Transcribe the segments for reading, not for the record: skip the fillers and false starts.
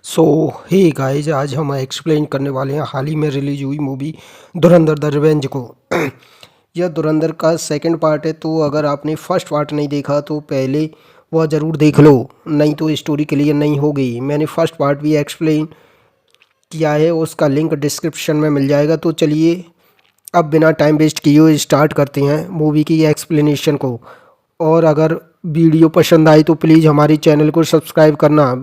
सो hey guys, आज हम explain करने वाले हैं हाल ही में रिलीज हुई मूवी धुरंधर द रिवेंज को। यह धुरंधर का सेकंड पार्ट है, तो अगर आपने फर्स्ट पार्ट नहीं देखा तो पहले वह ज़रूर देख लो, नहीं तो स्टोरी क्लियर नहीं होगी। मैंने फर्स्ट पार्ट भी एक्सप्लेन किया है, उसका लिंक डिस्क्रिप्शन में मिल जाएगा। तो चलिए अब बिना टाइम वेस्ट किए हुए स्टार्ट करते हैं मूवी की एक्सप्लेनेशन को। और अगर वीडियो पसंद आए तो प्लीज़ हमारे चैनल को सब्सक्राइब करना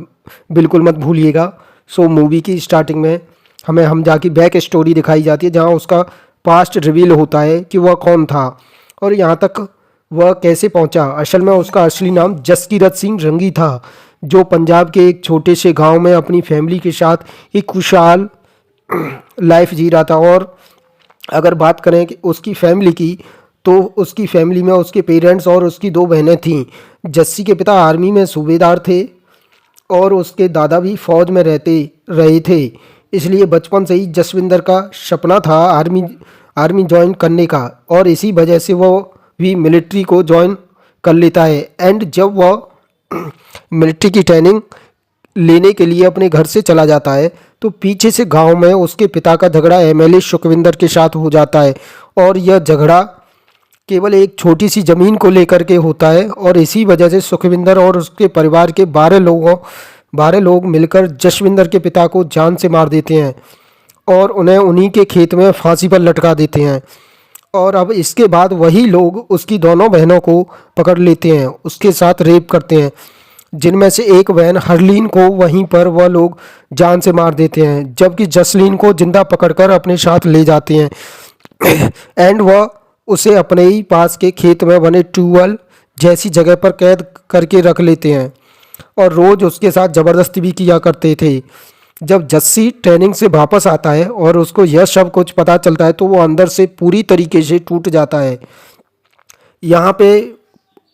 बिल्कुल मत भूलिएगा। सो मूवी की स्टार्टिंग में हमें हमजा की बैक स्टोरी दिखाई जाती है, जहां उसका पास्ट रिवील होता है कि वह कौन था और यहाँ तक वह कैसे पहुंचा। असल में उसका असली नाम जसकीरत सिंह रंगी था, जो पंजाब के एक छोटे से गांव में अपनी फैमिली के साथ एक खुशहाल लाइफ जी रहा था। और अगर बात करें कि उसकी फैमिली की, तो उसकी फैमिली में उसके पेरेंट्स और उसकी दो बहनें थीं। जस्सी के पिता आर्मी में सूबेदार थे और उसके दादा भी फौज में रहते रहे थे, इसलिए बचपन से ही जसविंदर का सपना था आर्मी ज्वाइन करने का, और इसी वजह से वो भी मिलिट्री को ज्वाइन कर लेता है। एंड जब वह मिलिट्री की ट्रेनिंग लेने के लिए अपने घर से चला जाता है, तो पीछे से गांव में उसके पिता का झगड़ा एमएलए सुखविंदर के साथ हो जाता है। और यह झगड़ा केवल एक छोटी सी ज़मीन को लेकर के होता है, और इसी वजह से सुखविंदर और उसके परिवार के 12 लोग मिलकर जसविंदर के पिता को जान से मार देते हैं और उन्हें उन्हीं के खेत में फांसी पर लटका देते हैं। और अब इसके बाद वही लोग उसकी दोनों बहनों को पकड़ लेते हैं, उसके साथ रेप करते हैं, जिनमें से एक बहन हरलीन को वहीं पर वह लोग जान से मार देते हैं, जबकि जसलीन को जिंदा पकड़कर अपने साथ ले जाते हैं। एंड वह उसे अपने ही पास के खेत में बने ट्यूबवेल जैसी जगह पर कैद करके रख लेते हैं और रोज़ उसके साथ ज़बरदस्ती भी किया करते थे। जब जस्सी ट्रेनिंग से वापस आता है और उसको यह सब कुछ पता चलता है, तो वो अंदर से पूरी तरीके से टूट जाता है। यहाँ पे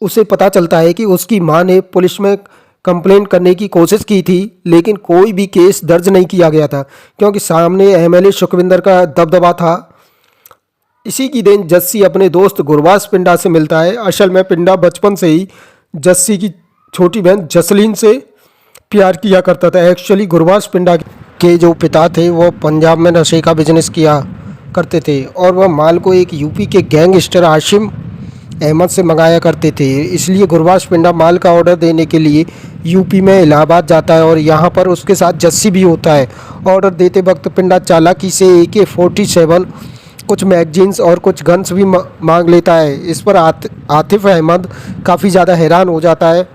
उसे पता चलता है कि उसकी माँ ने पुलिस में कंप्लेंट करने की कोशिश की थी, लेकिन कोई भी केस दर्ज नहीं किया गया था, क्योंकि सामने एमएलए सुखविंदर का दबदबा था। इसी की दिन जस्सी अपने दोस्त गुरबाज पिंडा से मिलता है। असल में पिंडा बचपन से ही जस्सी की छोटी बहन जसलीन से प्यार किया करता था। एक्चुअली गुरबाज पिंडा के जो पिता थे वो पंजाब में नशे का बिजनेस किया करते थे, और वह माल को एक यूपी के गैंगस्टर आशिम अहमद से मंगाया करते थे। इसलिए गुरबाज पिंडा माल का ऑर्डर देने के लिए यूपी में इलाहाबाद जाता है, और यहाँ पर उसके साथ जस्सी भी होता है। ऑर्डर देते वक्त पिंडा चालाकी से AK-47, कुछ मैगजीन्स और कुछ गन्स भी मांग लेता है। इस पर आतिफ अहमद काफ़ी ज़्यादा हैरान हो जाता है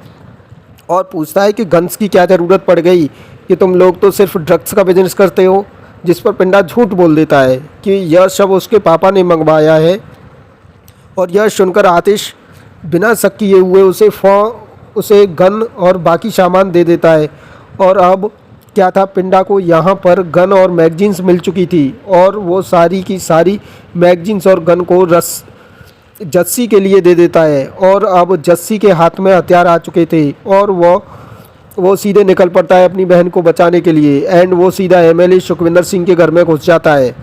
और पूछता है कि गन्स की क्या ज़रूरत पड़ गई, कि तुम लोग तो सिर्फ ड्रग्स का बिजनेस करते हो। जिस पर पिंडा झूठ बोल देता है कि यह सब उसके पापा ने मंगवाया है, और यह सुनकर आतिश बिना शक किए हुए उसे गन और बाकी सामान दे देता है। और अब क्या था, पिंडा को यहाँ पर गन और मैगजीन्स मिल चुकी थी, और वो सारी की सारी मैगजीन्स और गन को जस्सी के लिए दे देता है। और अब जस्सी के हाथ में हथियार आ चुके थे, और वो सीधे निकल पड़ता है अपनी बहन को बचाने के लिए। एंड वो सीधा एमएलए सुखविंदर सिंह के घर में घुस जाता है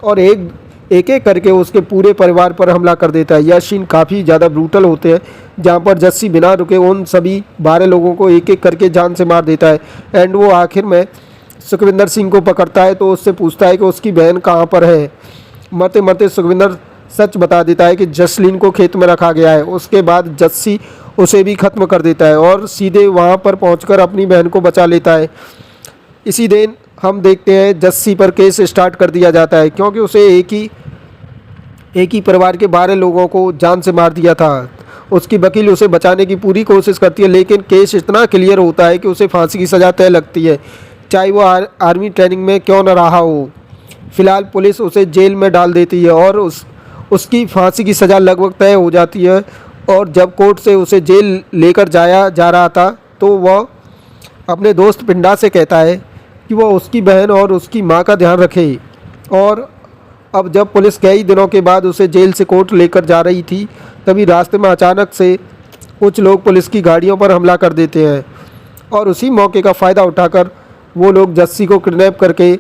और एक एक करके उसके पूरे परिवार पर हमला कर देता है। यह सीन काफ़ी ज़्यादा ब्रूटल होते हैं, जहाँ पर जस्सी बिना रुके उन सभी 12 लोगों को एक एक करके जान से मार देता है। एंड वो आखिर में सुखविंदर सिंह को पकड़ता है, तो उससे पूछता है कि उसकी बहन कहाँ पर है। मरते मरते सुखविंदर सच बता देता है कि जसलीन को खेत में रखा गया है। उसके बाद जस्सी उसे भी ख़त्म कर देता है और सीधे वहाँ पर पहुँच अपनी बहन को बचा लेता है। इसी दिन हम देखते हैं जस्सी पर केस स्टार्ट कर दिया जाता है, क्योंकि उसे एक ही परिवार के 12 लोगों को जान से मार दिया था। उसकी वकील उसे बचाने की पूरी कोशिश करती है, लेकिन केस इतना क्लियर होता है कि उसे फांसी की सज़ा तय लगती है, चाहे वो आर्मी ट्रेनिंग में क्यों न रहा हो। फिलहाल पुलिस उसे जेल में डाल देती है और उसकी फांसी की सज़ा लगभग तय हो जाती है। और जब कोर्ट से उसे जेल लेकर जाया जा रहा था, तो वह अपने दोस्त पिंडा से कहता है कि वह उसकी बहन और उसकी माँ का ध्यान रखे। और अब जब पुलिस कई दिनों के बाद उसे जेल से कोर्ट लेकर जा रही थी, तभी रास्ते में अचानक से कुछ लोग पुलिस की गाड़ियों पर हमला कर देते हैं, और उसी मौके का फ़ायदा उठाकर वो लोग जस्सी को किडनैप करके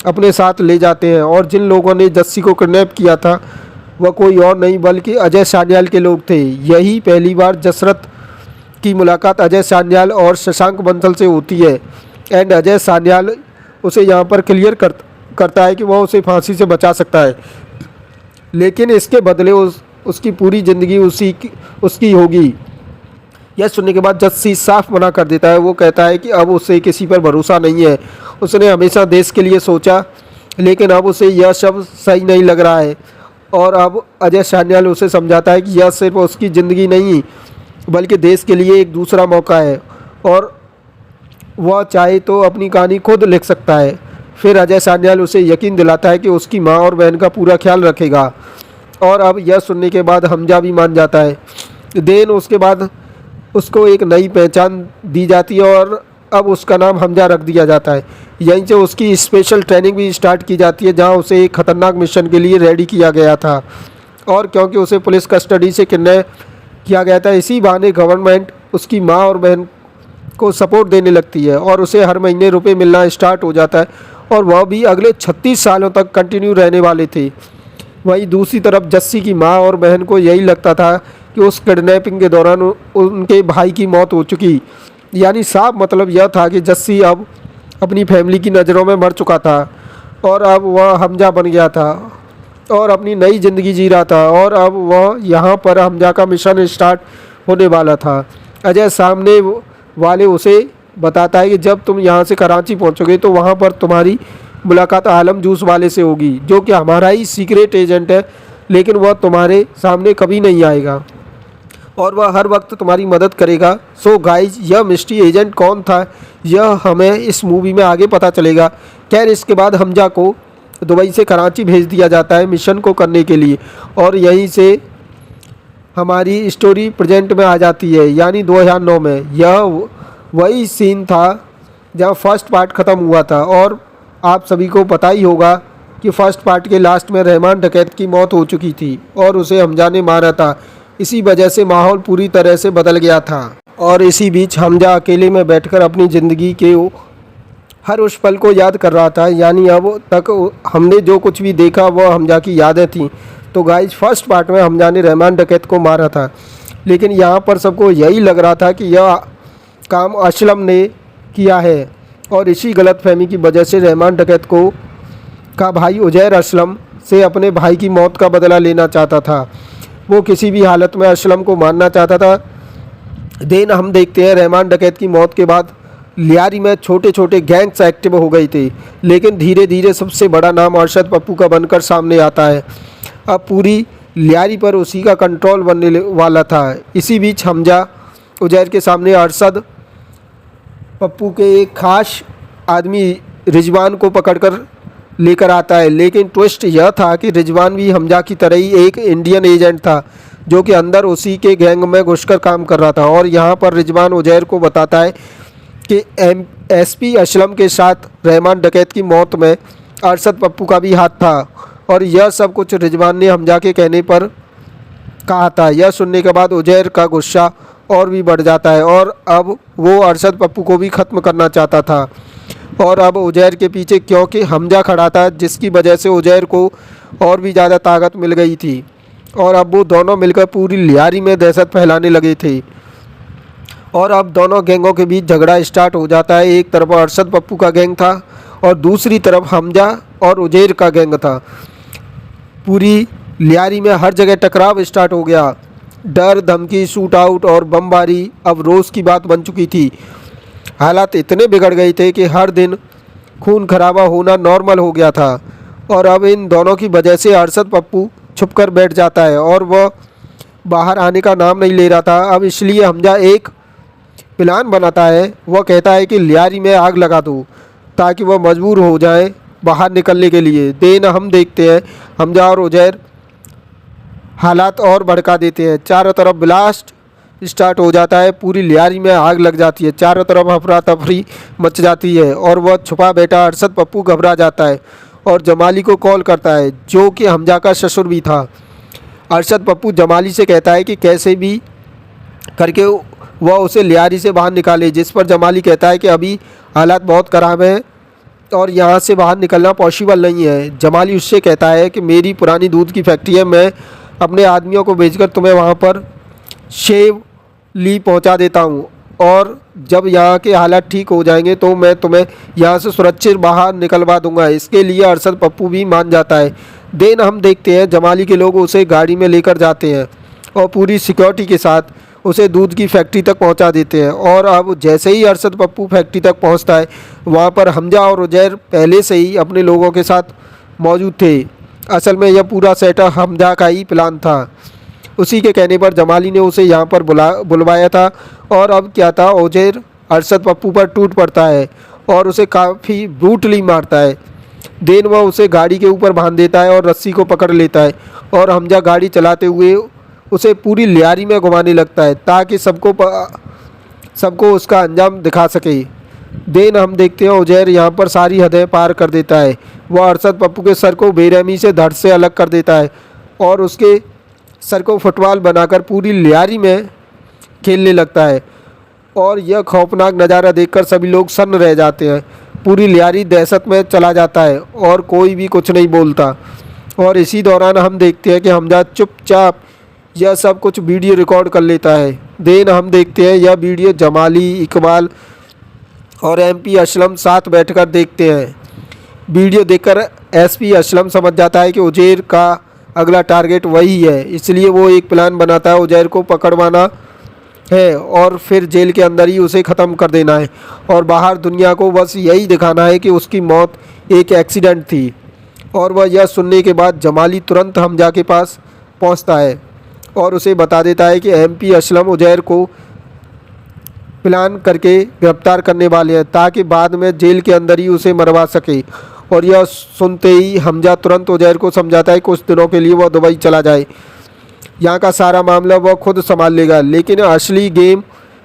अपने साथ ले जाते हैं। और जिन लोगों ने जस्सी को किडनैप किया था वह कोई और नहीं बल्कि अजय सान्याल के लोग थे। यही पहली बार जसरत की मुलाकात अजय सान्याल और शशांक बंसल से होती है। एंड अजय सान्याल उसे यहाँ पर क्लियर करता है कि वह उसे फांसी से बचा सकता है, लेकिन इसके बदले उसकी पूरी ज़िंदगी उसकी होगी। यह सुनने के बाद जस्सी साफ मना कर देता है। वो कहता है कि अब उसे किसी पर भरोसा नहीं है। उसने हमेशा देश के लिए सोचा, लेकिन अब उसे यह सब सही नहीं लग रहा है। और अब अजय सान्याल उसे समझाता है कि यह सिर्फ उसकी ज़िंदगी नहीं बल्कि देश के लिए एक दूसरा मौका है और वह चाहे तो अपनी कहानी खुद लिख सकता है। फिर अजय सान्याल उसे यकीन दिलाता है कि उसकी माँ और बहन का पूरा ख्याल रखेगा। और अब यह सुनने के बाद हमजा भी मान जाता है। देन उसके बाद उसको एक नई पहचान दी जाती है और अब उसका नाम हमजा रख दिया जाता है। यहीं से उसकी स्पेशल ट्रेनिंग भी स्टार्ट की जाती है, जहां उसे एक ख़तरनाक मिशन के लिए रेडी किया गया था। और क्योंकि उसे पुलिस कस्टडी से किडनैप किया गया था, इसी बहाने गवर्नमेंट उसकी माँ और बहन को सपोर्ट देने लगती है और उसे हर महीने रुपए मिलना स्टार्ट हो जाता है और वह भी अगले 36 सालों तक कंटिन्यू रहने वाले थे। वहीं दूसरी तरफ जस्सी की माँ और बहन को यही लगता था कि उस किडनैपिंग के दौरान उनके भाई की मौत हो चुकी, यानी साफ मतलब यह था कि जस्सी अब अपनी फैमिली की नज़रों में मर चुका था और अब वह हमजा बन गया था और अपनी नई ज़िंदगी जी रहा था। और अब वह यहाँ पर हमजा का मिशन स्टार्ट होने वाला था। अजय सामने वाले उसे बताता है कि जब तुम यहाँ से कराची पहुँचोगे तो वहाँ पर तुम्हारी मुलाकात आलम जूस वाले से होगी, जो कि हमारा ही सीक्रेट एजेंट है, लेकिन वह तुम्हारे सामने कभी नहीं आएगा और वह हर वक्त तुम्हारी मदद करेगा। सो गाइज, यह मिस्ट्री एजेंट कौन था यह हमें इस मूवी में आगे पता चलेगा। खैर, इसके बाद हमजा को दुबई से कराची भेज दिया जाता है मिशन को करने के लिए और यहीं से हमारी स्टोरी प्रेजेंट में आ जाती है, यानी 2009 में। यह वही सीन था जहाँ फर्स्ट पार्ट ख़त्म हुआ था और आप सभी को पता ही होगा कि फर्स्ट पार्ट के लास्ट में रहमान डकैत की मौत हो चुकी थी और उसे हमजा ने मारा था। इसी वजह से माहौल पूरी तरह से बदल गया था और इसी बीच हमजा अकेले में बैठकर अपनी ज़िंदगी के हर उस पल को याद कर रहा था, यानी अब तक हमने जो कुछ भी देखा वह हमजा की यादें थीं। तो गाइज, फर्स्ट पार्ट में हमजा ने रहमान डकैत को मारा था, लेकिन यहाँ पर सबको यही लग रहा था कि यह काम असलम ने किया है और इसी गलतफहमी की वजह से रहमान डकैत का भाई उजैर असलम से अपने भाई की मौत का बदला लेना चाहता था। वो किसी भी हालत में असलम को मारना चाहता था। देन हम देखते हैं रहमान डकैत की मौत के बाद लियारी में छोटे छोटे गैंग्स एक्टिव हो गए थे, लेकिन धीरे धीरे सबसे बड़ा नाम अरशद पप्पू का बनकर सामने आता है। अब पूरी लियारी पर उसी का कंट्रोल बनने वाला था। इसी बीच हमजा उजैर के सामने अरशद पप्पू के एक खास आदमी रिजवान को पकड़कर लेकर आता है, लेकिन ट्विस्ट यह था कि रिजवान भी हमजा की तरह ही एक इंडियन एजेंट था जो कि अंदर उसी के गैंग में घुसकर काम कर रहा था। और यहाँ पर रिजवान उजैर को बताता है कि एसपी असलम के साथ रहमान डकैत की मौत में अरशद पप्पू का भी हाथ था और यह सब कुछ रिजवान ने हमजा के कहने पर कहा था। यह सुनने के बाद उजैर का गुस्सा और भी बढ़ जाता है और अब वो अरशद पप्पू को भी ख़त्म करना चाहता था। और अब उजैर के पीछे क्योंकि हमजा खड़ा था, जिसकी वजह से उजैर को और भी ज़्यादा ताकत मिल गई थी और अब वो दोनों मिलकर पूरी लियारी में दहशत फैलाने लगे थे। और अब दोनों गैंगों के बीच झगड़ा स्टार्ट हो जाता है। एक तरफ अरशद पप्पू का गैंग था और दूसरी तरफ हमजा और उजैर का गैंग था। पूरी लियारी में हर जगह टकराव स्टार्ट हो गया। डर, धमकी, शूट आउट और बमबारी अब रोज़ की बात बन चुकी थी। हालात इतने बिगड़ गए थे कि हर दिन खून खराबा होना नॉर्मल हो गया था और अब इन दोनों की वजह से अरशद पप्पू छुपकर बैठ जाता है और वह बाहर आने का नाम नहीं ले रहा था। अब इसलिए हमजा एक प्लान बनाता है। वह कहता है कि लियारी में आग लगा दो ताकि वह मजबूर हो जाए बाहर निकलने के लिए। देन हम देखते हैं हमजा और उजैर हालात और भड़का देते हैं। चारों तरफ ब्लास्ट स्टार्ट हो जाता है, पूरी लियारी में आग लग जाती है, चारों तरफ अफरा तफरी मच जाती है और वह छुपा बैठा अरशद पप्पू घबरा जाता है और जमाली को कॉल करता है, जो कि हमजा का ससुर भी था। अरशद पप्पू जमाली से कहता है कि कैसे भी करके वह उसे लियारी से बाहर निकाले, जिस पर जमाली कहता है कि अभी हालात बहुत ख़राब हैं और यहाँ से बाहर निकलना पॉसिबल नहीं है। जमाली उससे कहता है कि मेरी पुरानी दूध की फैक्ट्री है, मैं अपने आदमियों को भेजकर तुम्हें वहाँ पर शेव ली पहुँचा देता हूँ और जब यहाँ के हालात ठीक हो जाएंगे तो मैं तुम्हें यहाँ से सुरक्षित बाहर निकलवा दूंगा। इसके लिए अरशद पप्पू भी मान जाता है। देन हम देखते हैं जमाली के लोग उसे गाड़ी में लेकर जाते हैं और पूरी सिक्योरिटी के साथ उसे दूध की फैक्ट्री तक पहुंचा देते हैं। और अब जैसे ही अरशद पप्पू फैक्ट्री तक पहुंचता है, वहां पर हमजा और उजैर पहले से ही अपने लोगों के साथ मौजूद थे। असल में यह पूरा सेटअप हमजा का ही प्लान था। उसी के कहने पर जमाली ने उसे यहाँ पर बुलवाया था। और अब क्या था, उजैर अरशद पप्पू पर टूट पड़ता है और उसे काफ़ी ब्रूटली मारता है। देन वह उसे गाड़ी के ऊपर बांध देता है और रस्सी को पकड़ लेता है और हमजा गाड़ी चलाते हुए उसे पूरी लियारी में घुमाने लगता है ताकि सबको उसका अंजाम दिखा सके। देन हम देखते हैं उजैर यहाँ पर सारी हदें पार कर देता है। वह अरशद पप्पू के सर को बेरहमी से धड़ से अलग कर देता है और उसके सर को फुटबॉल बनाकर पूरी लियारी में खेलने लगता है। और यह खौफनाक नज़ारा देखकर सभी लोग सन्न रह जाते हैं। पूरी लियारी दहशत में चला जाता है और कोई भी कुछ नहीं बोलता। और इसी दौरान हम देखते हैं कि हमजा चुपचाप यह सब कुछ वीडियो रिकॉर्ड कर लेता है। देन हम देखते हैं यह वीडियो जमाली, इकबाल और एमपी असलम साथ बैठकर देखते हैं। वीडियो देखकर एसपी असलम समझ जाता है कि उजैर का अगला टारगेट वही है, इसलिए वो एक प्लान बनाता है उजैर को पकड़वाना है और फिर जेल के अंदर ही उसे ख़त्म कर देना है और बाहर दुनिया को बस यही दिखाना है कि उसकी मौत एक एक्सीडेंट थी। और वह यह सुनने के बाद जमाली तुरंत हमजा के पास पहुंचता है और उसे बता देता है कि एमपी असलम उजैर को प्लान करके गिरफ्तार करने वाले हैं ताकि बाद में जेल के अंदर ही उसे मरवा सके। और यह सुनते ही हमजा तुरंत उजैर को समझाता है कुछ दिनों के लिए वह दुबई चला जाए, यहाँ का सारा मामला वह खुद संभाल लेगा। लेकिन असली गेम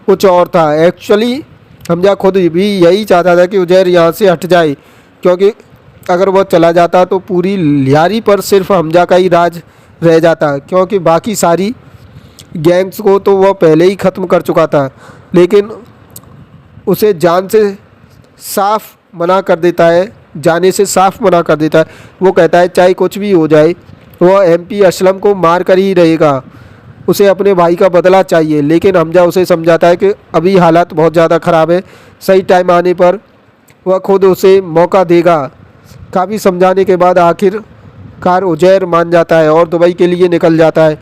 कुछ और था। एक्चुअली हमजा खुद भी यही चाहता था कि उजैर यहाँ से हट जाए, क्योंकि अगर वह चला जाता तो पूरी लियारी पर सिर्फ हमजा का ही राज रह जाता, क्योंकि बाकी सारी गैंग्स को तो वह पहले ही ख़त्म कर चुका था। लेकिन उसे जान से साफ मना कर देता है, जाने से साफ मना कर देता है। वो कहता है चाहे कुछ भी हो जाए वह एमपी असलम को मार कर ही रहेगा, उसे अपने भाई का बदला चाहिए। लेकिन हमजा उसे समझाता है कि अभी हालात बहुत ज़्यादा ख़राब है, सही टाइम आने पर वह खुद उसे मौका देगा। काफ़ी समझाने के बाद आखिरकार उजैर मान जाता है और दुबई के लिए निकल जाता है।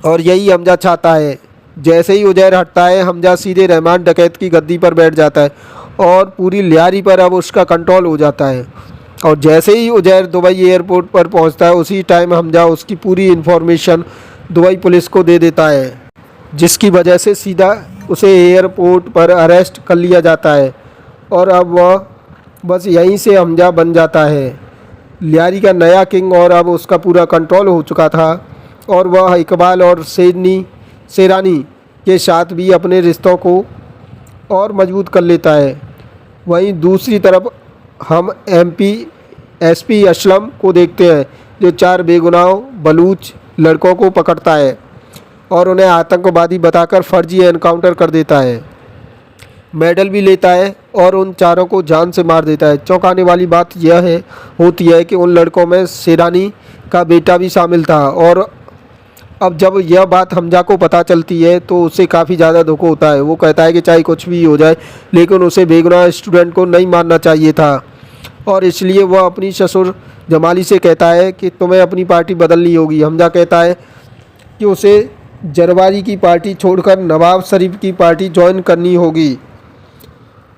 और यही हमजा चाहता है। जैसे ही उजैर हटता है, हमजा सीधे रहमान डकैत की गद्दी पर बैठ जाता है और पूरी लियारी पर अब उसका कंट्रोल हो जाता है। और जैसे ही उजैर दुबई एयरपोर्ट पर पहुंचता है, उसी टाइम हमजा उसकी पूरी इन्फॉर्मेशन दुबई पुलिस को दे देता है, जिसकी वजह से सीधा उसे एयरपोर्ट पर अरेस्ट कर लिया जाता है। और अब वह बस यहीं से हमजा बन जाता है लियारी का नया किंग और अब उसका पूरा कंट्रोल हो चुका था। और वह इकबाल और शेरानी के साथ भी अपने रिश्तों को और मजबूत कर लेता है। वहीं दूसरी तरफ हम एसपी असलम को देखते हैं, जो 4 बेगुनाह बलूच लड़कों को पकड़ता है और उन्हें आतंकवादी बताकर फर्जी एनकाउंटर कर देता है, मेडल भी लेता है और उन चारों को जान से मार देता है। चौंकाने वाली बात यह होती है कि उन लड़कों में शेरानी का बेटा भी शामिल था। और अब जब यह बात हमजा को पता चलती है तो उसे काफ़ी ज़्यादा दुख होता है। वो कहता है कि चाहे कुछ भी हो जाए, लेकिन उसे बेगुनाह स्टूडेंट को नहीं मारना चाहिए था। और इसलिए वह अपनी ससुर जमाली से कहता है कि तुम्हें अपनी पार्टी बदलनी होगी। हमजा कहता है कि उसे जरवारी की पार्टी छोड़कर नवाब शरीफ की पार्टी ज्वाइन करनी होगी।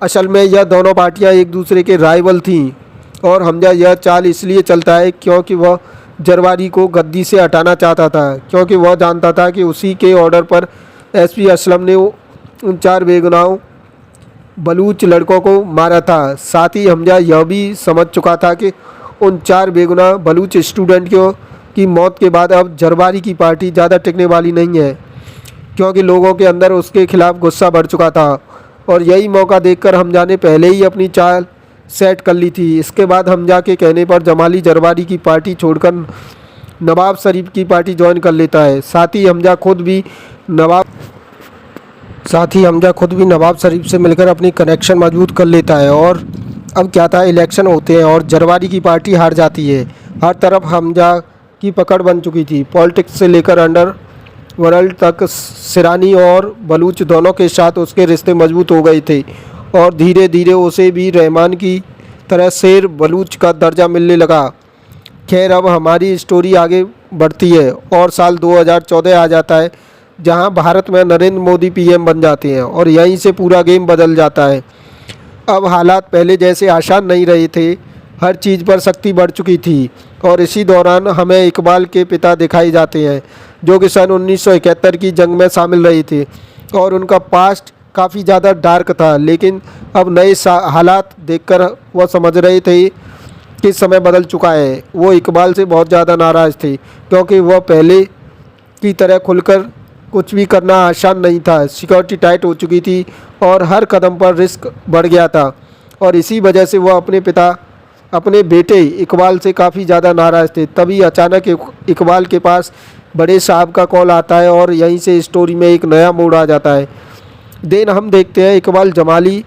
असल में यह दोनों पार्टियां एक दूसरे के राइवल थीं और हमजा यह चाल इसलिए चलता है क्योंकि वह जरवारी को गद्दी से हटाना चाहता था, क्योंकि वह जानता था कि उसी के ऑर्डर पर एसपी असलम ने उन 4 बेगुनाह बलूच लड़कों को मारा था। साथ ही हमजा यह भी समझ चुका था कि उन 4 बेगुनाह बलूच स्टूडेंट की मौत के बाद अब जरवारी की पार्टी ज़्यादा टिकने वाली नहीं है, क्योंकि लोगों के अंदर उसके खिलाफ गुस्सा बढ़ चुका था। और यही मौका देखकर हमजा ने पहले ही अपनी चाल सेट कर ली थी। इसके बाद हमजा के कहने पर जमाली जरवारी की पार्टी छोड़कर नवाब शरीफ की पार्टी ज्वाइन कर लेता है। साथ ही हमजा खुद भी नवाब शरीफ से मिलकर अपनी कनेक्शन मजबूत कर लेता है। और अब क्या था, इलेक्शन होते हैं और जरवारी की पार्टी हार जाती है। हर तरफ हमजा की पकड़ बन चुकी थी, पॉलिटिक्स से लेकर अंडर वर्ल्ड तक सिरानी और बलूच दोनों के साथ उसके रिश्ते मजबूत हो गए थे और धीरे धीरे उसे भी रहमान की तरह शेर बलूच का दर्जा मिलने लगा। खैर, अब हमारी स्टोरी आगे बढ़ती है और साल 2014 आ जाता है, जहां भारत में नरेंद्र मोदी पीएम बन जाते हैं और यहीं से पूरा गेम बदल जाता है। अब हालात पहले जैसे आसान नहीं रहे थे, हर चीज़ पर सख्ती बढ़ चुकी थी और इसी दौरान हमें इकबाल के पिता दिखाए जाते हैं, जो कि सन 1971 की जंग में शामिल रहे थे और उनका पास्ट काफ़ी ज़्यादा डार्क था। लेकिन अब नए हालात देखकर वह समझ रहे थे कि समय बदल चुका है। वो इकबाल से बहुत ज़्यादा नाराज़ थे क्योंकि वह पहले की तरह खुलकर कुछ भी करना आसान नहीं था। सिक्योरिटी टाइट हो चुकी थी और हर कदम पर रिस्क बढ़ गया था और इसी वजह से वह अपने बेटे इकबाल से काफ़ी ज़्यादा नाराज़ थे। तभी अचानक इकबाल के पास बड़े साहब का कॉल आता है और यहीं से स्टोरी में एक नया मोड़ आ जाता है। देन हम देखते हैं इकबाल जमाली,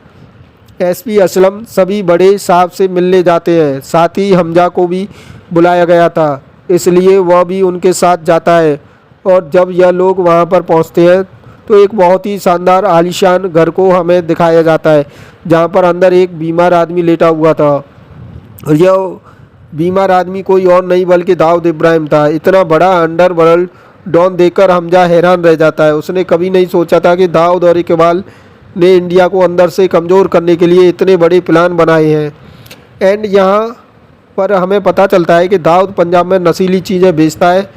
एसपी असलम सभी बड़े साहब से मिलने जाते हैं। साथ ही हमजा को भी बुलाया गया था, इसलिए वह भी उनके साथ जाता है। और जब यह लोग वहां पर पहुंचते हैं तो एक बहुत ही शानदार आलीशान घर को हमें दिखाया जाता है, जहां पर अंदर एक बीमार आदमी लेटा हुआ था। और यह बीमार आदमी कोई और नहीं बल्कि दाऊद इब्राहिम था। इतना बड़ा अंडरवर्ल्ड डॉन देखकर हमजा हैरान रह जाता है। उसने कभी नहीं सोचा था कि दाऊद और इकबाल ने इंडिया को अंदर से कमज़ोर करने के लिए इतने बड़े प्लान बनाए हैं। एंड यहाँ पर हमें पता चलता है कि दाऊद पंजाब में नशीली चीज़ें बेचता है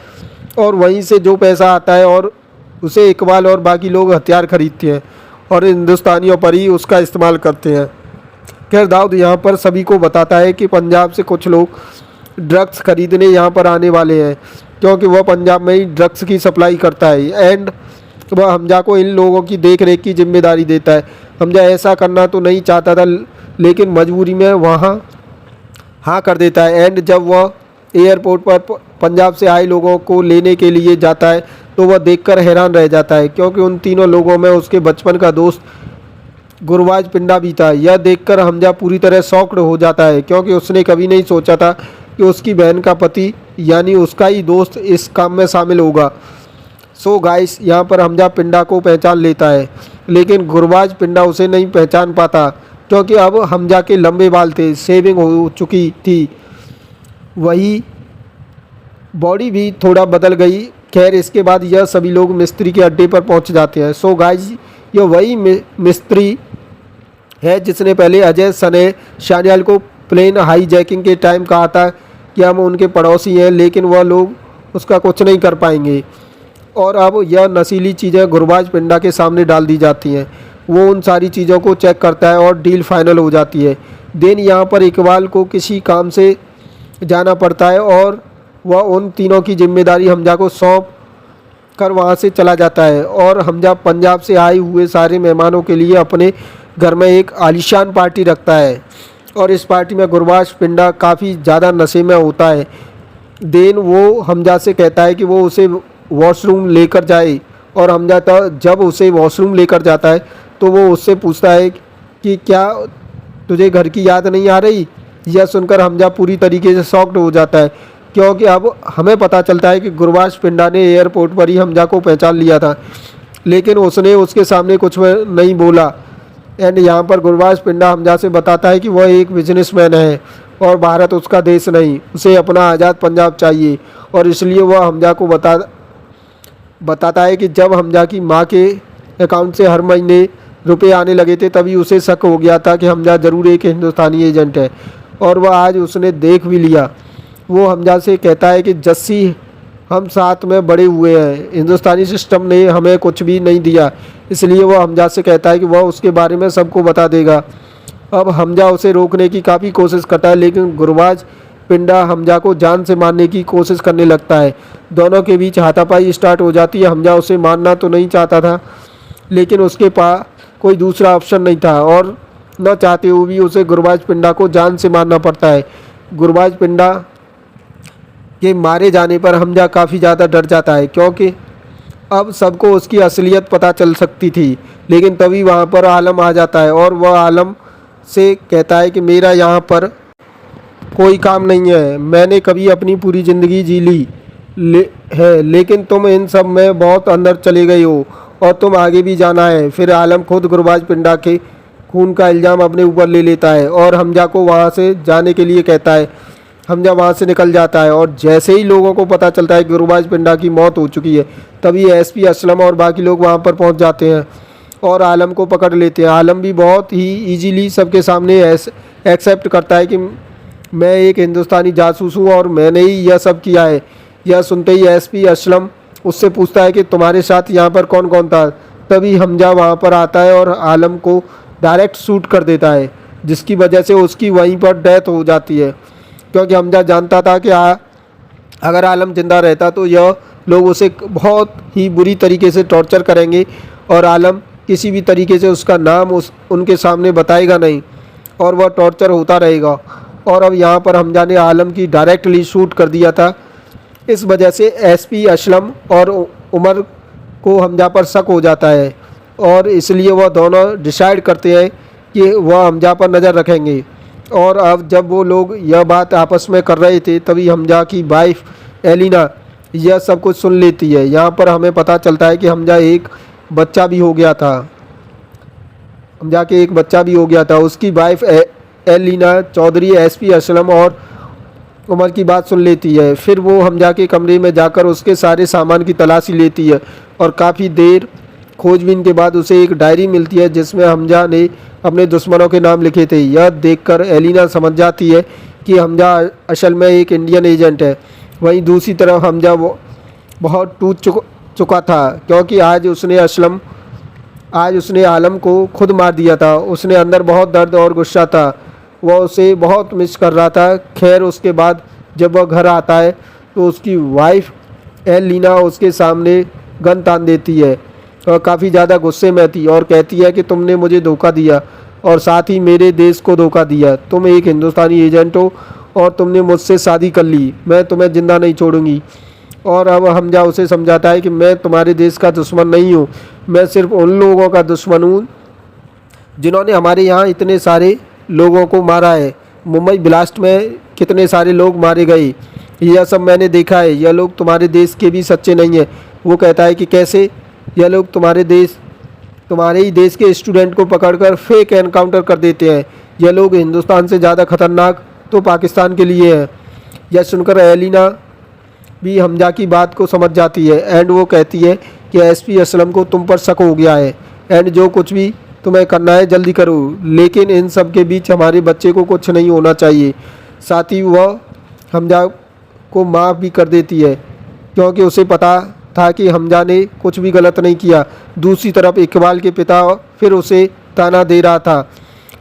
और वहीं से जो पैसा आता है और उसे इकबाल और बाकी लोग हथियार खरीदते हैं और हिंदुस्तानियों पर ही उसका इस्तेमाल करते हैं। खैर, दाऊद यहाँ पर सभी को बताता है कि पंजाब से कुछ लोग ड्रग्स खरीदने यहाँ पर आने वाले हैं, क्योंकि वह पंजाब में ही ड्रग्स की सप्लाई करता है। एंड वह हमजा को इन लोगों की देख रेख की जिम्मेदारी देता है। हमजा ऐसा करना तो नहीं चाहता था, लेकिन मजबूरी में वहाँ हाँ कर देता है। एंड जब वह एयरपोर्ट पर पंजाब से आए लोगों को लेने के लिए जाता है तो वह देखकर हैरान रह जाता है, क्योंकि उन तीनों लोगों में उसके बचपन का दोस्त गुरबाज पिंडा भी था। यह देखकर हमजा पूरी तरह शॉक्ड हो जाता है, क्योंकि उसने कभी नहीं सोचा था कि उसकी बहन का पति यानी उसका ही दोस्त इस काम में शामिल होगा। सो गाइस, यहाँ पर हमजा पिंडा को पहचान लेता है, लेकिन गुरबाज पिंडा उसे नहीं पहचान पाता, क्योंकि अब हमजा के लंबे बाल थे, शेविंग हो चुकी थी, वही बॉडी भी थोड़ा बदल गई। खैर, इसके बाद यह सभी लोग मिस्त्री के अड्डे पर पहुंच जाते हैं। सो गाइस, यह वही मिस्त्री है जिसने पहले अजय सने शानियाल को प्लेन हाईजैकिंग के टाइम कहा था कि हम उनके पड़ोसी हैं, लेकिन वह लोग उसका कुछ नहीं कर पाएंगे। और अब यह नशीली चीज़ें गुरबाज पिंडा के सामने डाल दी जाती हैं। वो उन सारी चीज़ों को चेक करता है और डील फाइनल हो जाती है। देन यहाँ पर इकबाल को किसी काम से जाना पड़ता है और वह उन तीनों की जिम्मेदारी हमजा को सौंप कर वहाँ से चला जाता है। और हमजा पंजाब से आए हुए सारे मेहमानों के लिए अपने घर में एक आलीशान पार्टी रखता है और इस पार्टी में गुरबाज पिंडा काफ़ी ज़्यादा नशे में होता है। देन वो हमजा से कहता है कि वो उसे वॉशरूम लेकर जाए और हमजा जब उसे वॉशरूम लेकर जाता है तो वो उससे पूछता है कि क्या तुझे घर की याद नहीं आ रही। यह सुनकर हमजा पूरी तरीके से शॉक्ड हो जाता है, क्योंकि अब हमें पता चलता है कि गुरबाज पिंडा ने एयरपोर्ट पर ही हमजा को पहचान लिया था, लेकिन उसने उसके सामने कुछ नहीं बोला। एंड यहाँ पर गुरबाज पिंडा हमजा से बताता है कि वह एक बिजनेसमैन है और भारत उसका देश नहीं, उसे अपना आज़ाद पंजाब चाहिए। और इसलिए वह हमजा को बताता है कि जब हमजा की माँ के अकाउंट से हर महीने रुपए आने लगे थे तभी उसे शक हो गया था कि हमजा ज़रूर एक हिंदुस्तानी एजेंट है, और वह आज उसने देख भी लिया। वो हमजा से कहता है कि जस्सी, हम साथ में बड़े हुए हैं, हिंदुस्तानी सिस्टम ने हमें कुछ भी नहीं दिया। इसलिए वह हमजा से कहता है कि वह उसके बारे में सबको बता देगा। अब हमजा उसे रोकने की काफ़ी कोशिश करता है, लेकिन गुरबाज पिंडा हमजा को जान से मारने की कोशिश करने लगता है। दोनों के बीच हाथापाई स्टार्ट हो जाती है। हमजा उसे मारना तो नहीं चाहता था, लेकिन उसके पास कोई दूसरा ऑप्शन नहीं था और न चाहते हुए भी उसे गुरबाज पिंडा को जान से मारना पड़ता है। गुरबाज पिंडा के मारे जाने पर हमजा काफ़ी ज़्यादा डर जाता है, क्योंकि अब सबको उसकी असलियत पता चल सकती थी। लेकिन तभी वहाँ पर आलम आ जाता है और वह आलम से कहता है कि मेरा यहाँ पर कोई काम नहीं है, मैंने कभी अपनी पूरी ज़िंदगी जी ली, लेकिन तुम इन सब में बहुत अंदर चले गए हो और तुम आगे भी जाना है। फिर आलम खुद गुरबाज पिंडा के खून का इल्ज़ाम अपने ऊपर ले लेता है और हमजा को वहाँ से जाने के लिए कहता है। हमजा वहाँ से निकल जाता है और जैसे ही लोगों को पता चलता है कि गुरबाज पिंडा की मौत हो चुकी है, तभी एसपी असलम और बाकी लोग वहाँ पर पहुँच जाते हैं और आलम को पकड़ लेते हैं। आलम भी बहुत ही इजीली सबके सामने एक्सेप्ट करता है कि मैं एक हिंदुस्तानी जासूस हूँ और मैंने ही यह सब किया है। यह सुनते ही एसपी असलम उससे पूछता है कि तुम्हारे साथ यहाँ पर कौन कौन था। तभी हमजा वहाँ पर आता है और आलम को डायरेक्ट शूट कर देता है, जिसकी वजह से उसकी वहीं पर डेथ हो जाती है। क्योंकि हमजा जानता था कि अगर आलम ज़िंदा रहता तो यह लोग उसे बहुत ही बुरी तरीके से टॉर्चर करेंगे और आलम किसी भी तरीके से उसका नाम उनके सामने बताएगा नहीं और वह टॉर्चर होता रहेगा। और अब यहाँ पर हमजा ने आलम की डायरेक्टली शूट कर दिया था। इस वजह से एसपी असलम और उमर को हमजा पर शक हो जाता है और इसलिए वह दोनों डिसाइड करते हैं कि वह हमजा पर नज़र रखेंगे। और अब जब वो लोग यह बात आपस में कर रहे थे, तभी हमजा की वाइफ एलिना यह सब कुछ सुन लेती है। यहाँ पर हमें पता चलता है कि हमजा एक बच्चा भी हो गया था। हमजा के एक बच्चा भी हो गया था। उसकी वाइफ एलिना चौधरी एसपी असलम और उमर की बात सुन लेती है। फिर वो हमजा के कमरे में जाकर उसके सारे सामान की तलाशी लेती है और काफ़ी देर खोजबीन के बाद उसे एक डायरी मिलती है जिसमें हमजा ने अपने दुश्मनों के नाम लिखे थे। यह देखकर एलिना समझ जाती है कि हमजा असल में एक इंडियन एजेंट है। वहीं दूसरी तरफ हमजा वो बहुत टूट चुका था क्योंकि आज उसने आलम को खुद मार दिया था। उसने अंदर बहुत दर्द और गुस्सा था। वह उसे बहुत मिस कर रहा था। खैर उसके बाद जब वह घर आता है तो उसकी वाइफ एलिना उसके सामने गन तान देती है और काफ़ी ज़्यादा गुस्से में थी और कहती है कि तुमने मुझे धोखा दिया और साथ ही मेरे देश को धोखा दिया। तुम एक हिंदुस्तानी एजेंट हो और तुमने मुझसे शादी कर ली। मैं तुम्हें ज़िंदा नहीं छोड़ूंगी। और अब हमजा उसे समझाता है कि मैं तुम्हारे देश का दुश्मन नहीं हूँ, मैं सिर्फ उन लोगों का दुश्मन हूँ जिन्होंने हमारे यहाँ इतने सारे लोगों को मारा है। मुंबई ब्लास्ट में कितने सारे लोग मारे गए, यह सब मैंने देखा है। यह लोग तुम्हारे देश के भी सच्चे नहीं हैं। वो कहता है कि कैसे? यह लोग तुम्हारे ही देश के स्टूडेंट को पकड़कर फेक एनकाउंटर कर देते हैं। यह लोग हिंदुस्तान से ज़्यादा खतरनाक तो पाकिस्तान के लिए है। यह सुनकर एलिना भी हमजा की बात को समझ जाती है एंड वो कहती है कि एसपी असलम को तुम पर शक हो गया है एंड जो कुछ भी तुम्हें करना है जल्दी करो, लेकिन इन सब के बीच हमारे बच्चे को कुछ नहीं होना चाहिए। साथ ही वह हमजा को माफ़ भी कर देती है क्योंकि उसे पता था कि हमजा ने कुछ भी गलत नहीं किया। दूसरी तरफ इकबाल के पिता फिर उसे ताना दे रहा था।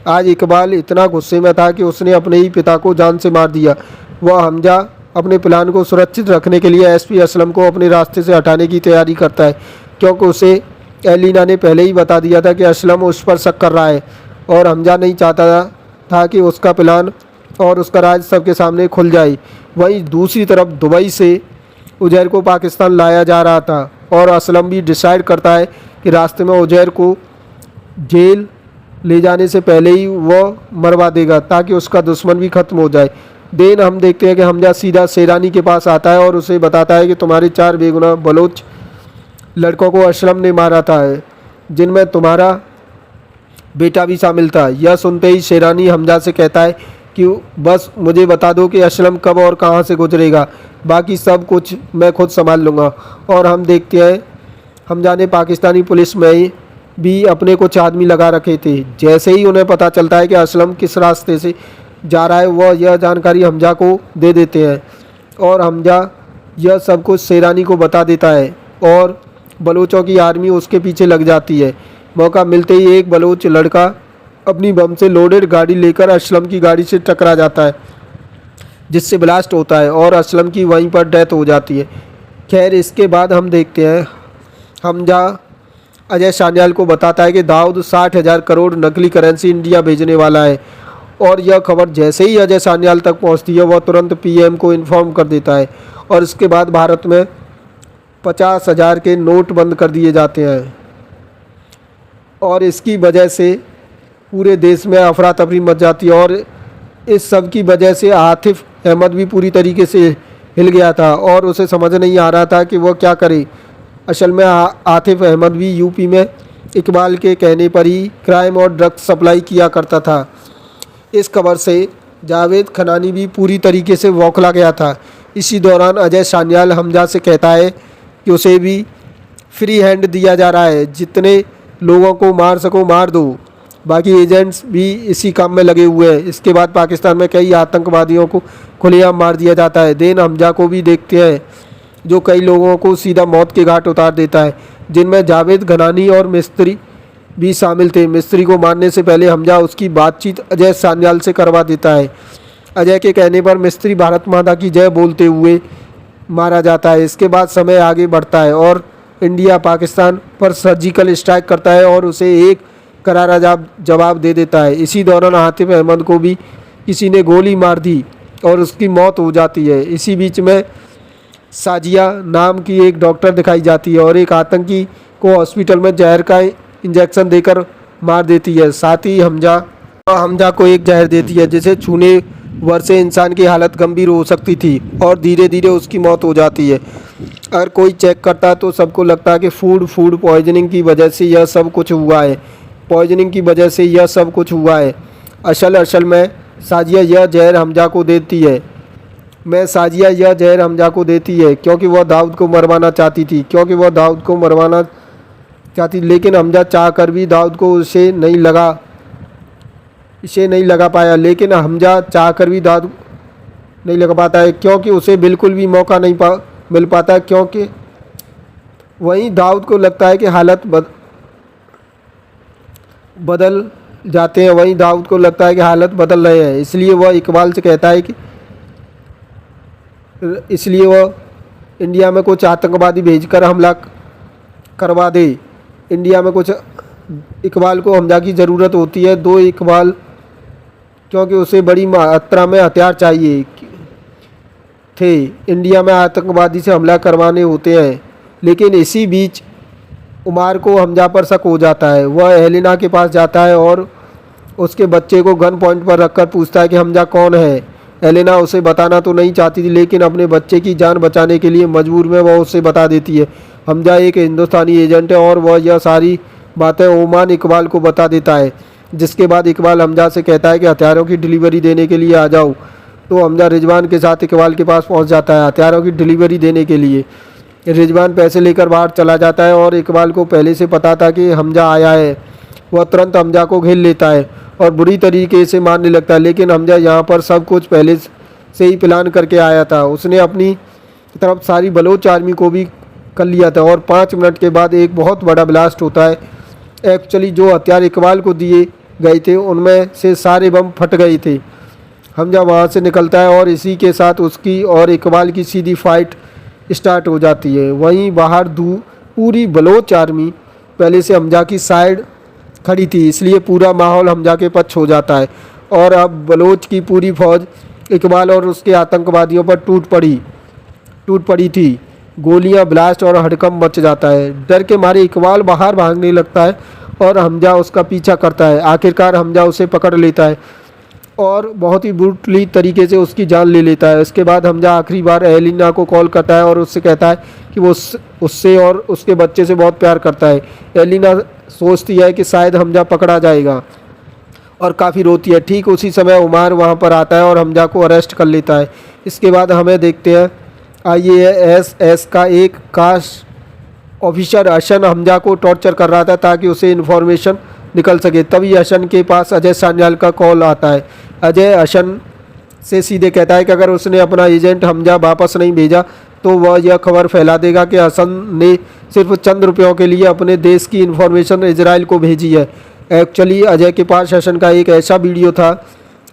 आज इकबाल इतना गुस्से में था कि उसने अपने ही पिता को जान से मार दिया। वह हमजा अपने प्लान को सुरक्षित रखने के लिए एसपी असलम को अपने रास्ते से हटाने की तैयारी करता है क्योंकि उसे एलिना ने पहले ही बता दिया था कि असलम उस पर शक कर रहा है और हमजा नहीं चाहता था कि उसका प्लान और उसका राज सबके सामने खुल जाए। वहीं दूसरी तरफ दुबई से उजैर को पाकिस्तान लाया जा रहा था और असलम भी डिसाइड करता है कि रास्ते में उजैर को जेल ले जाने से पहले ही वह मरवा देगा ताकि उसका दुश्मन भी ख़त्म हो जाए। देन हम देखते हैं कि हमजा सीधा शेरानी के पास आता है और उसे बताता है कि तुम्हारे 4 बेगुनाह बलोच लड़कों को असलम ने मारा था, जिनमें तुम्हारा बेटा भी शामिल था। यह सुनते ही शेरानी हमजा से कहता है कि बस मुझे बता दो कि असलम कब और कहां से गुजरेगा, बाकी सब कुछ मैं खुद संभाल लूँगा। और हम देखते हैं हमजा ने पाकिस्तानी पुलिस में भी अपने कुछ आदमी लगा रखे थे। जैसे ही उन्हें पता चलता है कि असलम किस रास्ते से जा रहा है, वह यह जानकारी हमजा को दे देते हैं और हमजा यह सब कुछ शेरानी को बता देता है और बलोचों की आर्मी उसके पीछे लग जाती है। मौका मिलते ही एक बलोच लड़का अपनी बम से लोडेड गाड़ी लेकर असलम की गाड़ी से टकरा जाता है, जिससे ब्लास्ट होता है और असलम की वहीं पर डेथ हो जाती है। खैर इसके बाद हम देखते हैं हमजा अजय सान्याल को बताता है कि दाऊद 60,000 करोड़ नकली करेंसी इंडिया भेजने वाला है और यह खबर जैसे ही अजय सान्याल तक पहुंचती है वह तुरंत पीएम को इन्फॉर्म कर देता है और इसके बाद भारत में 50,000 के नोट बंद कर दिए जाते हैं और इसकी वजह से पूरे देश में अफरा तफरी मच जाती है। और इस सब की वजह से आतिफ अहमद भी पूरी तरीके से हिल गया था और उसे समझ नहीं आ रहा था कि वह क्या करे। असल में आतिफ अहमद भी यूपी में इकबाल के कहने पर ही क्राइम और ड्रग्स सप्लाई किया करता था। इस खबर से जावेद खनानी भी पूरी तरीके से बौखला गया था। इसी दौरान अजय सान्याल हमजा से कहता है कि उसे भी फ्री हैंड दिया जा रहा है, जितने लोगों को मार सको मार दो। बाकी एजेंट्स भी इसी काम में लगे हुए हैं। इसके बाद पाकिस्तान में कई आतंकवादियों को खुलेआम मार दिया जाता है। देन हमजा को भी देखते हैं, जो कई लोगों को सीधा मौत के घाट उतार देता है, जिनमें जावेद घनानी और मिस्त्री भी शामिल थे। मिस्त्री को मारने से पहले हमजा उसकी बातचीत अजय सान्याल से करवा देता है। अजय के कहने पर मिस्त्री भारत माता की जय बोलते हुए मारा जाता है। इसके बाद समय आगे बढ़ता है और इंडिया पाकिस्तान पर सर्जिकल स्ट्राइक करता है और उसे एक करारा जवाब दे देता है। इसी दौरान आतिफ अहमद को भी किसी ने गोली मार दी और उसकी मौत हो जाती है। इसी बीच में साजिया नाम की एक डॉक्टर दिखाई जाती है और एक आतंकी को हॉस्पिटल में जहर का इंजेक्शन देकर मार देती है। साथ ही हमजा को एक जहर देती है जिसे छूने भर से इंसान की हालत गंभीर हो सकती थी और धीरे धीरे उसकी मौत हो जाती है। अगर कोई चेक करता तो सबको लगता है कि फूड पॉइजनिंग की वजह से यह सब कुछ हुआ है। पॉइजनिंग की वजह से यह सब कुछ हुआ है। असल में साजिया यह जहर हमजा को देती है। क्योंकि वह दाऊद को मरवाना चाहती थी। लेकिन हमजा चाह कर भी दाऊद को इसे नहीं लगा पाया। पाता है क्योंकि उसे बिल्कुल भी मौका नहीं मिल पाता। क्योंकि वहीं दाऊद को लगता है कि हालत बदल रहे हैं। इसलिए वह इकबाल से कहता है कि वह इंडिया में कुछ आतंकवादी भेजकर हमला करवा दे। इकबाल को हमजा की ज़रूरत होती है। इकबाल क्योंकि उसे बड़ी मात्रा में हथियार चाहिए थे। इंडिया में आतंकवादी से हमला करवाने होते हैं। लेकिन इसी बीच उमार को हमजा पर शक हो जाता है। वह एलिना के पास जाता है और उसके बच्चे को गन पॉइंट पर रखकर पूछता है कि हमजा कौन है। एलिना उसे बताना तो नहीं चाहती थी, लेकिन अपने बच्चे की जान बचाने के लिए मजबूर में वह उसे बता देती है। हमजा एक हिंदुस्तानी एजेंट है और वह यह सारी बातें ओमान इकबाल को बता देता है। जिसके बाद इकबाल हमजा से कहता है कि हथियारों की डिलीवरी देने के लिए आ जाओ। तो हमजा रिजवान के साथ इकबाल के पास पहुंच जाता है हथियारों की डिलीवरी देने के लिए। रिजवान पैसे लेकर बाहर चला जाता है और इकबाल को पहले से पता था कि हमजा आया है। वह तुरंत हमजा को घेर लेता है और बुरी तरीके से मारने लगता है। लेकिन हमजा यहाँ पर सब कुछ पहले से ही प्लान करके आया था। उसने अपनी तरफ सारी बलोच आर्मी को भी कर लिया था और 5 मिनट के बाद एक बहुत बड़ा ब्लास्ट होता है। एक्चुअली जो हथियार इकबाल को दिए गए थे उनमें से सारे बम फट गए थे। हमजा वहाँ से निकलता है और इसी के साथ उसकी और इकबाल की सीधी फाइट स्टार्ट हो जाती है। वहीं बाहर पूरी बलोच आर्मी पहले से हमजा की साइड खड़ी थी, इसलिए पूरा माहौल हमजा के पक्ष हो जाता है और अब बलोच की पूरी फौज इकबाल और उसके आतंकवादियों पर टूट पड़ी थी। गोलियां, ब्लास्ट और हड़कंप मच जाता है। डर के मारे इकबाल बाहर भागने लगता है और हमजा उसका पीछा करता है। आखिरकार हमजा उसे पकड़ लेता है और बहुत ही ब्रूटली तरीके से उसकी जान ले लेता है। इसके बाद हमजा आखिरी बार एलिना को कॉल करता है और उससे कहता है कि वो उससे और उसके बच्चे से बहुत प्यार करता है। एलिना सोचती है कि शायद हमजा पकड़ा जाएगा और काफ़ी रोती है। ठीक उसी समय उमार वहाँ पर आता है और हमजा को अरेस्ट कर लेता है। इसके बाद हमें देखते हैं IAS का एक खास ऑफिसर अशन हमजा को टॉर्चर कर रहा था ताकि उसे इन्फॉर्मेशन निकल सके। तभी अशन के पास अजय सान्याल का कॉल आता है। अजय अशन से सीधे कहता है कि अगर उसने अपना एजेंट हमजा वापस नहीं भेजा तो वह यह खबर फैला देगा कि हसन ने सिर्फ चंद रुपयों के लिए अपने देश की इन्फॉर्मेशन इजराइल को भेजी है। एक्चुअली अजय के पास हसन का एक ऐसा वीडियो था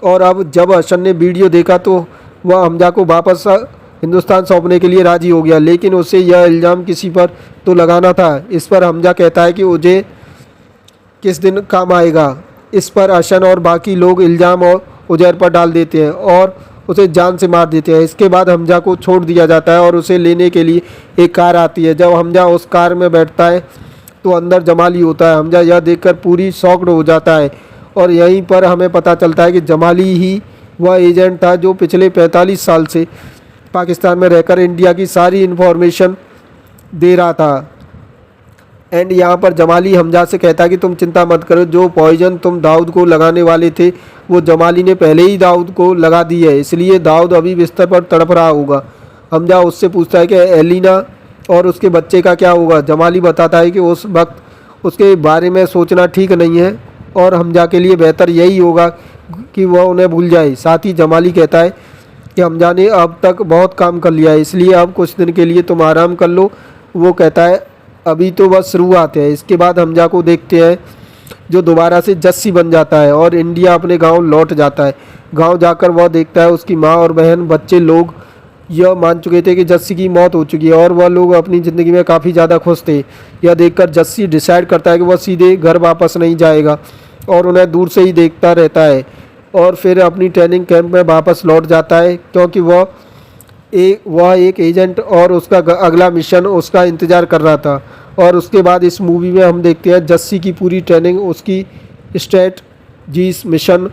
और अब जब हसन ने वीडियो देखा तो वह हमजा को वापस हिंदुस्तान सौंपने के लिए राजी हो गया। लेकिन उसे यह इल्ज़ाम किसी पर तो लगाना था। इस पर हमजा कहता है कि मुझे किस दिन काम आएगा। इस पर हसन और बाकी लोग इल्ज़ाम और उजैर पर डाल देते हैं और उसे जान से मार देते हैं। इसके बाद हमजा को छोड़ दिया जाता है और उसे लेने के लिए एक कार आती है। जब हमजा उस कार में बैठता है तो अंदर जमाली होता है। हमजा यह देखकर पूरी शॉक्ड हो जाता है और यहीं पर हमें पता चलता है कि जमाली ही वह एजेंट था जो पिछले 45 साल से पाकिस्तान में रहकर इंडिया की सारी इन्फॉर्मेशन दे रहा था। एंड यहाँ पर जमाली हमजा से कहता है कि तुम चिंता मत करो, जो पॉइजन तुम दाऊद को लगाने वाले थे वो जमाली ने पहले ही दाऊद को लगा दी है, इसलिए दाऊद अभी बिस्तर पर तड़प रहा होगा। हमजा उससे पूछता है कि एलिना और उसके बच्चे का क्या होगा। जमाली बताता है कि उस वक्त उसके बारे में सोचना ठीक नहीं है और हमजा के लिए बेहतर यही होगा कि वह उन्हें भूल जाए। साथ ही जमाली कहता है कि हमजा ने अब तक बहुत काम कर लिया है, इसलिए अब कुछ दिन के लिए तुम आराम कर लो। वो कहता है अभी तो बस शुरुआत है। इसके बाद हमजा को देखते हैं जो दोबारा से जस्सी बन जाता है और इंडिया अपने गांव लौट जाता है। गांव जाकर वह देखता है उसकी माँ और बहन बच्चे लोग यह मान चुके थे कि जस्सी की मौत हो चुकी है और वह लोग अपनी ज़िंदगी में काफ़ी ज़्यादा खुश थे। यह देखकर जस्सी डिसाइड करता है कि वह सीधे घर वापस नहीं जाएगा और उन्हें दूर से ही देखता रहता है और फिर अपनी ट्रेनिंग कैंप में वापस लौट जाता है, क्योंकि वह एक एजेंट और उसका अगला मिशन उसका इंतज़ार कर रहा था। और उसके बाद इस मूवी में हम देखते हैं जस्सी की पूरी ट्रेनिंग, उसकी स्ट्रेटजीज, मिशन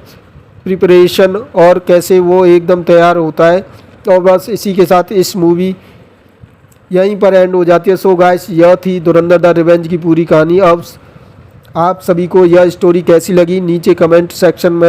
प्रिपरेशन और कैसे वो एकदम तैयार होता है। और बस इसी के साथ इस मूवी यहीं पर एंड हो जाती है। सो गाइस, यह थी धुरंधर द रिवेंज की पूरी कहानी। अब आप सभी को यह स्टोरी कैसी लगी नीचे कमेंट सेक्शन में